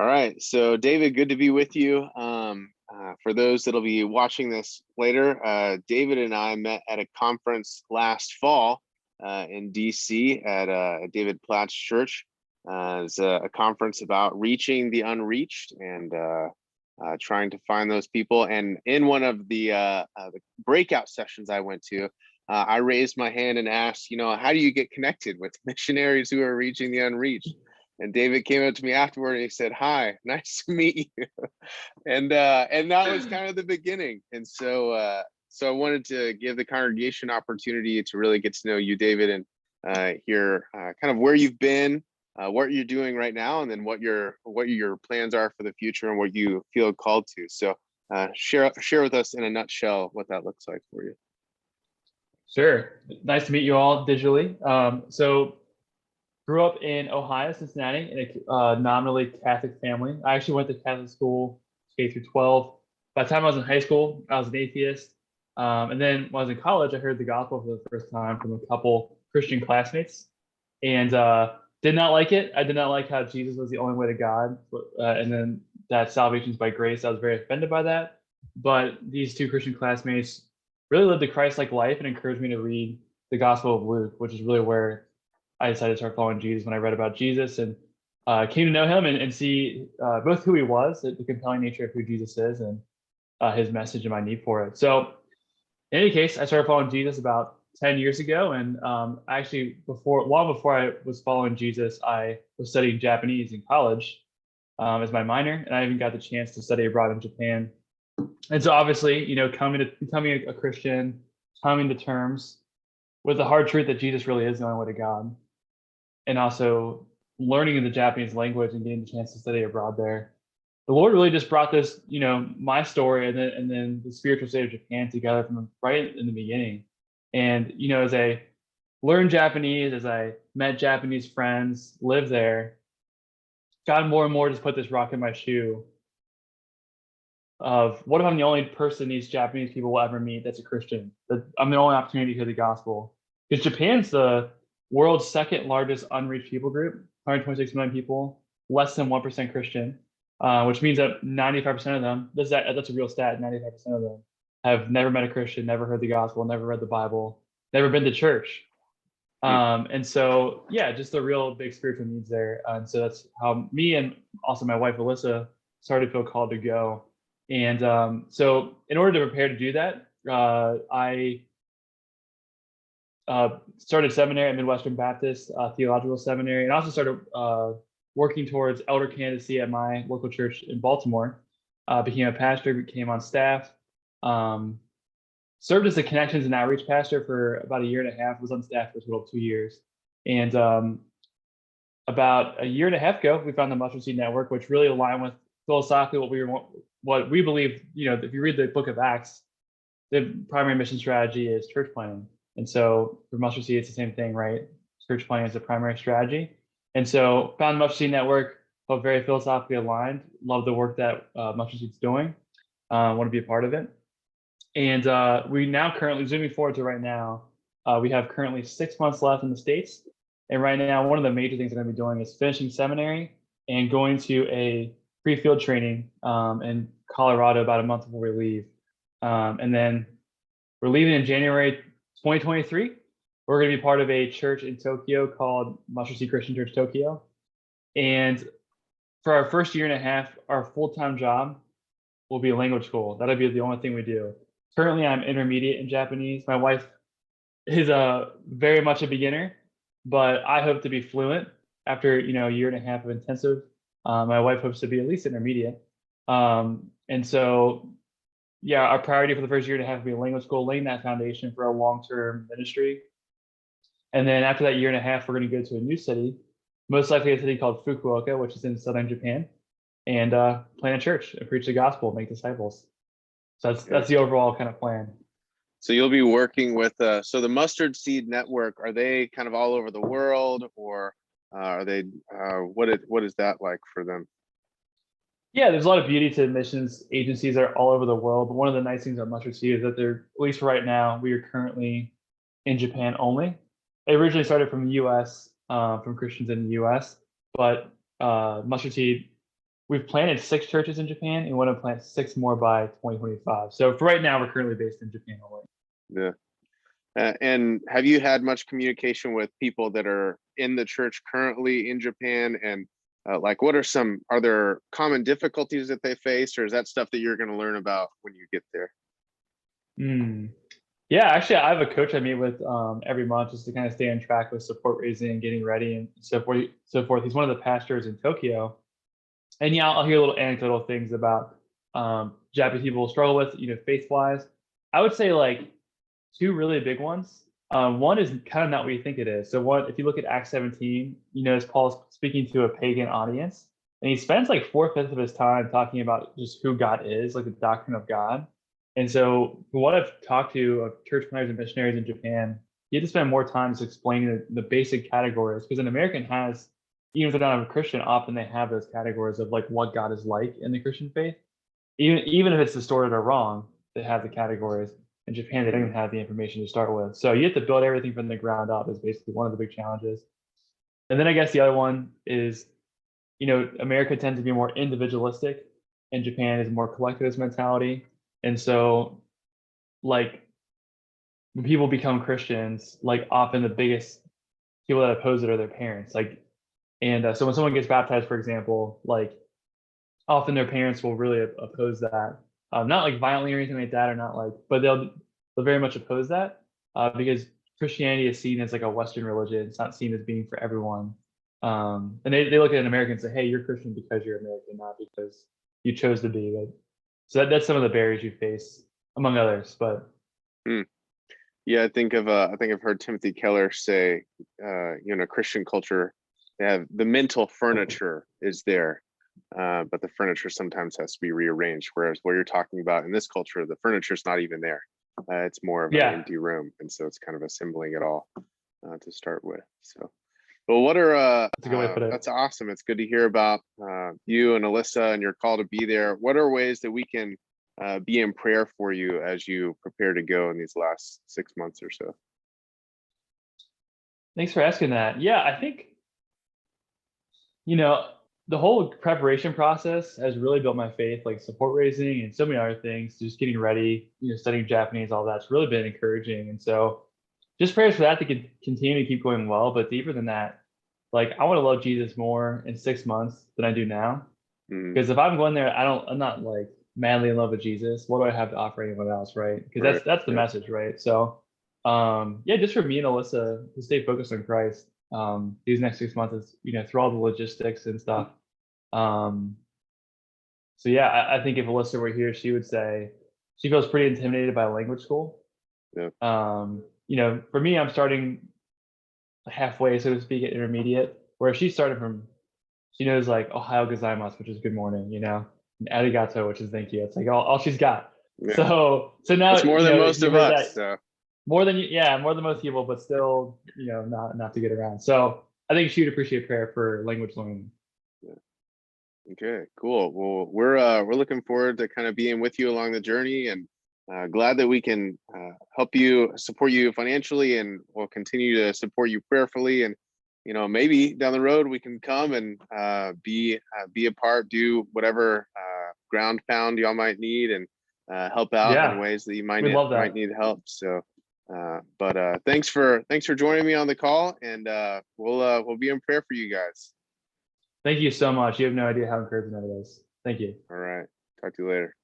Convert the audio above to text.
All right. So, David, good to be with you. For those that'll be watching this later, David and I met at a conference last fall in DC at David Platt's church. It's a conference about reaching the unreached and trying to find those people. And in one of the breakout sessions I went to, I raised my hand and asked, how do you get connected with missionaries who are reaching the unreached? And David came up to me afterward and he said, "Hi, nice to meet you." And that was kind of the beginning. And so I wanted to give the congregation opportunity to really get to know you, David, and hear kind of where you've been, what you're doing right now, and then what your plans are for the future and what you feel called to. So share with us in a nutshell what that looks like for you. Sure. Nice to meet you all digitally. So grew up in Ohio, Cincinnati, in a nominally Catholic family. I actually went to Catholic school K through 12. By the time I was in high school, I was an atheist. And then when I was in college, I heard the gospel for the first time from a couple Christian classmates, and did not like it. I did not like how Jesus was the only way to God, and then that salvation is by grace. I was very offended by that. But these two Christian classmates really lived a Christ-like life and encouraged me to read the Gospel of Luke, which is really where I decided to start following Jesus when I read about Jesus and came to know him and see both who he was, the compelling nature of who Jesus is, and his message and my need for it. So in any case, I started following Jesus about 10 years ago. And actually, long before I was following Jesus, I was studying Japanese in college as my minor. And I even got the chance to study abroad in Japan. And so obviously, becoming a Christian, coming to terms with the hard truth that Jesus really is the only way to God, and also learning the Japanese language and getting the chance to study abroad there. The Lord really just brought this, my story and then the spiritual state of Japan together from right in the beginning. And, as I learned Japanese, as I met Japanese friends, lived there, God more and more just put this rock in my shoe of what if I'm the only person these Japanese people will ever meet that's a Christian? That I'm the only opportunity to hear the gospel. Because Japan's the world's second largest unreached people group, 126 million people, less than 1% Christian, which means that 95% of them, that's a real stat, 95% of them have never met a Christian, never heard the gospel, never read the Bible, never been to church. And so, just a real big spiritual needs there. And so that's how me and also my wife, Alyssa, started to feel called to go. And so in order to prepare to do that, I started seminary at Midwestern Baptist Theological Seminary, and also started working towards elder candidacy at my local church in Baltimore. Became a pastor, became on staff, served as a connections and outreach pastor for about a year and a half, was on staff for a total of 2 years. And about a year and a half ago, we found the Mustard Seed Network, which really aligned with philosophically what we believe. If you read the book of Acts, the primary mission strategy is church planting. And so for Mustard Seed, it's the same thing, right? Church planting is the primary strategy. And so found Mustard Seed Network, felt very philosophically aligned, love the work that Mustard Seed's doing, want to be a part of it. And we now currently, zooming forward to right now, we have currently 6 months left in the States. And right now, one of the major things I'm going to be doing is finishing seminary and going to a pre-field training in Colorado about a month before we leave. And then we're leaving in January 2023. We're going to be part of a church in Tokyo called Mustard Seed Christian Church Tokyo. And for our first year and a half, our full-time job will be language school. That'll be the only thing we do. Currently, I'm intermediate in Japanese. My wife is very much a beginner, but I hope to be fluent after a year and a half of intensive. My wife hopes to be at least intermediate. And so, our priority for the first year and a half will be language school, laying that foundation for a long-term ministry. And then after that year and a half, we're going to go to a new city, most likely a city called Fukuoka, which is in southern Japan, and plant a church and preach the gospel, make disciples. So that's the overall kind of plan. So you'll be working with so the Mustard Seed Network. Are they kind of all over the world, or are they? What is that like for them? Yeah, there's a lot of beauty to missions agencies that are all over the world. But one of the nice things about Mustard Seed is that they're, at least for right now, we are currently in Japan only. It originally started from the U.S., from Christians in the U.S., but Mustard Seed we've planted 6 churches in Japan and want to plant 6 more by 2025. So for right now, we're currently based in Japan only. Yeah. And have you had much communication with people that are in the church currently in Japan? And like, are there common difficulties that they face, or is that stuff that you're going to learn about when you get there? Yeah, actually, I have a coach I meet with every month just to kind of stay on track with support raising and getting ready and so forth. So forth. He's one of the pastors in Tokyo, and yeah, I'll hear little anecdotal things about Japanese people struggle with, faith wise. I would say like 2 really big ones. One is kind of not what you think it is. So one, if you look at Acts 17, as Paul's speaking to a pagan audience, and he spends like 4/5 of his time talking about just who God is, like the doctrine of God. And so, from what I've talked to of church planners and missionaries in Japan, you have to spend more time just explaining the basic categories because an American has, even if they're not a Christian, often they have those categories of like what God is like in the Christian faith. Even if it's distorted or wrong, they have the categories. In Japan, they don't even have the information to start with. So you have to build everything from the ground up is basically one of the big challenges. And then I guess the other one is, America tends to be more individualistic and Japan is more collectivist mentality. And so like when people become Christians, like often the biggest people that oppose it are their parents. So when someone gets baptized, for example, like often their parents will really oppose that. Not like violently or anything like that, or not like, but they'll very much oppose that because Christianity is seen as like a Western religion. It's not seen as being for everyone. And they look at an American and say, "Hey, you're Christian because you're American, not because you chose to be." But so that's some of the barriers you face, among others. But Yeah, I think I've heard Timothy Keller say, Christian culture, they have the mental furniture is there, but the furniture sometimes has to be rearranged. Whereas what you're talking about in this culture, the furniture's not even there. It's more of an yeah, empty room, and so it's kind of assembling it all to start with. So, well, that's a good way to put it. that's awesome. It's good to hear about you and Alyssa and your call to be there. What are ways that we can be in prayer for you as you prepare to go in these last 6 months or so? Thanks for asking that. Yeah, I think the whole preparation process has really built my faith, like support raising and so many other things, just getting ready, studying Japanese, all that's really been encouraging. And so just prayers for that to continue to keep going well. But deeper than that, like I want to love Jesus more in 6 months than I do now. Mhm. Because if I'm going there, I'm not like madly in love with Jesus. What do I have to offer anyone else, right? Because Right, that's the right. message, right? So yeah, just for me and Alyssa to stay focused on Christ these next 6 months is, through all the logistics and stuff. Um, so yeah, I think if Alyssa were here, she would say she feels pretty intimidated by language school. Yeah. For me, I'm starting halfway, so to speak, at intermediate, where she started from, she knows like Ohio gozaimasu, which is good morning, and arigato, which is thank you. It's like all she's got. Yeah. So now, It's more than most you've of heard us. that So more than more than most people, but still, not to get around. So I think she would appreciate prayer for language learning. yeah. Okay, cool. Well, we're looking forward to kind of being with you along the journey, and glad that we can help you, support you financially, and we'll continue to support you prayerfully. And maybe down the road we can come and be a part, do whatever ground pound y'all might need, and help out in Yeah, ways that you we'd love might that. need help. So, but thanks for joining me on the call, and we'll be in prayer for you guys. Thank you so much. You have no idea how encouraging that is. Thank you. All right. Talk to you later.